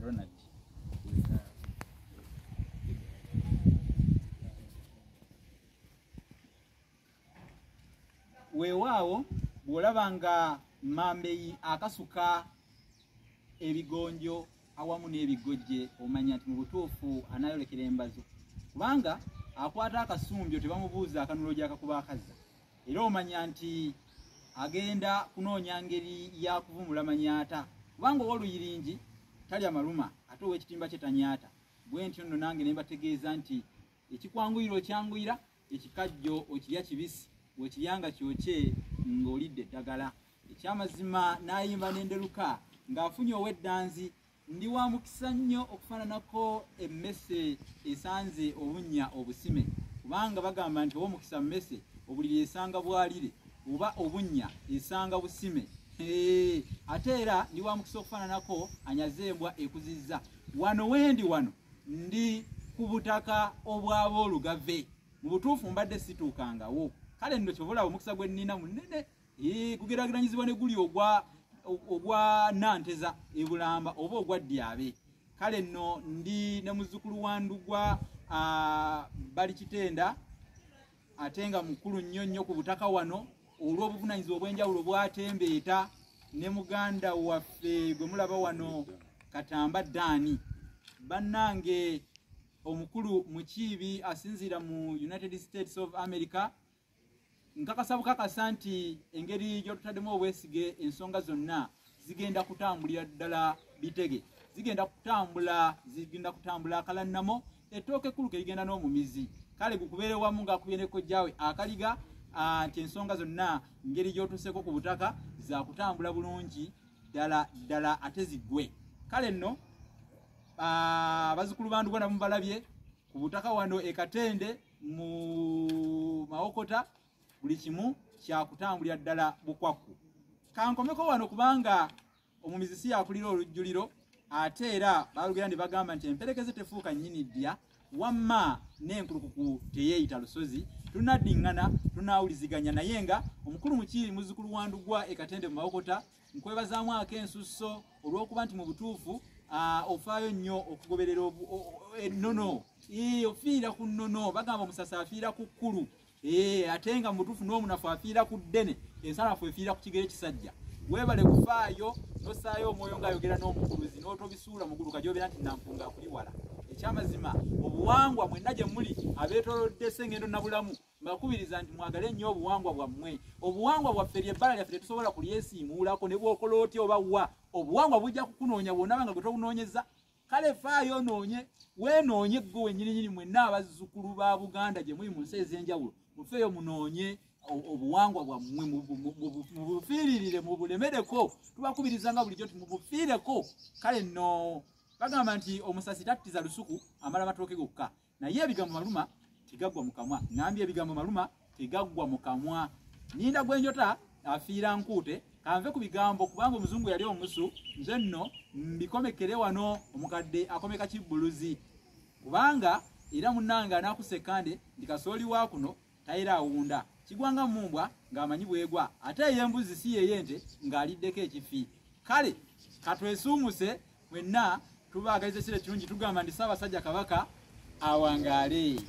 Ronald. Weewaawo bw'olabanga mambeyi akasuka ebigonjo awamu n'ebigojje omanya nti mu butuufu anayolekera embazo, kubanga akwata akasumbyo tebamubuuza akanulo gy'akakuba akaza, era omanya nti agenda kunoonya ngeri yakuvumula manyaata, kubanga ow'oluyiringi talya maluma ate ow'ekitimba kye tanyaata. Bwe ntyo nno nange ne mbategeeza nti ekikwanguyira okyanguyira, ekikajjo okirya kibisi, bw'okiryanga kyokye ng'olidde eddagala. Ekyamazima n'ayimba n'enderuka ng'afunye ow'eddanzi, ndi wa mukisa nnyo okufaananako emmese esanze obunnya obusime, kubanga bagamba nti ow'omukisa mmese obuliri esanga bwalire oba obunnya esanga busime. Ate era ndi wa mukisa okufaananako anyaze embwa ekuzizza. Wano wendi wano ndi ku butaka obw'aboolugave, mu butuufu mbadde situukangawo. Kale nno kyobulaba omukisa gwe nnina munene, gugeraageranyizibwa ne guli ogwa Nanteza e Bulamba oba ogwa Dyabe. Kale nno ndi ne muzzukulu wa Ndugwa bali Kitenda, ate nga mukulu nnyo nnyo ku butaka wano olw'obuvunaanyizibwa obw'enjawulo bwatembeeta, ne muganda waffe gwe mulaba wano Katamba Dani, bannange omukulu Mukiibi asinziira mu United States of America. Nkakasa bukakasa nti engeri gy'otutaddemu obwesige ensonga zonna zigenda kutambulira ddala bitege, zigenda kutambula akalannamo, ettooke ekkulu ke ligenda n'omumizi. Kale gukubeere wamu ng'akubye ne kojjaawe akaliga nti ensonga zonna ngeri gy'otuseeko ku butaka za kutambula bulungi ddala ate ziggwe. Kale nno abazzukulu ba Ndugwa nabo mubalabye ku butaka wano e Katende mu Mawokota, buli kimu kyakutambulira ddala bukwakku. Kankomeko wano kubanga omumizi si yakulira olujjuliro, ate era balugera ne bagamba nti emperekeze tefuuka nnyini ddya, wamma n'enkulukuku teyeeyita lusozi. Tunaddiŋŋana tunaawuliziganya, naye nga omukulu Mukiiri muzzukulu wa Ndugwa e Katende mu Mawokota, nkwebazaamu ak'ensusso olw'okuba nti mu butuufu ofaayo nnyo okugoberera ennono. Ofiira ku nnono, bagamba omusasa afiira ku kkulu, ate nga mu butuufu n'omunafu afiira ku ddene, ensanafu efiira ku kigere kisajja. Weebale kufaayo n'ossaayo omwoyo ng'ayogera n'omukuluzi n'otobisuula mugulu kajobeera nti nampunga akuli wala. Ekyamazima obuwangwa mwenna gye muli abeetoolodde Ssengendo Nabulamu, mbakubiriza nti mwagale nnyo obuwangwa bwammwe. Obuwangwa bwaffe ly'ebbala lyaffe tetusobola kulyesiimuulako ne bw'okola otya oba wa. Obuwangwa bujja kukunoonya bw'onaba nga gwe tobunoonyeza. Kale faayo onoonye, weenoonye ggwe wennyininyini mwenna abazzukulu ba Buganda gye muli mu nsi ez'enjawulo, mufeeyo munoonye obuwangwa bwammwe, mubufiiririre, mubulemereko. Tubakubirizanga bulijjo nti mubufiireko. Kale nno bagamba nti omusasi tattiza lusuku, amala matooke gokka, naye ebigambo maluma tegaggwa mu kamwa. Ngambye ebigambo maluma tegaggwa mu kamwa. Nninda Gwenjota afiira nkuute, kanve ku bigambo kubanga omuzungu yali omusu, nze nno mbikomekere wano omukadde akomeka kibbuluzi, kubanga era munnange anaakusekande ndi kasooli wa kuno tayira awunda, kigwanga mumbwa ng'amanyi bwegwa, ate ey'embuzi si yeyente ng'aliddeko ekifi. Kale katwesuumuse mwenna tubaagaliza ekiro ekirungi, tugamba ndi Ssaabasajja Kabaka awangaale.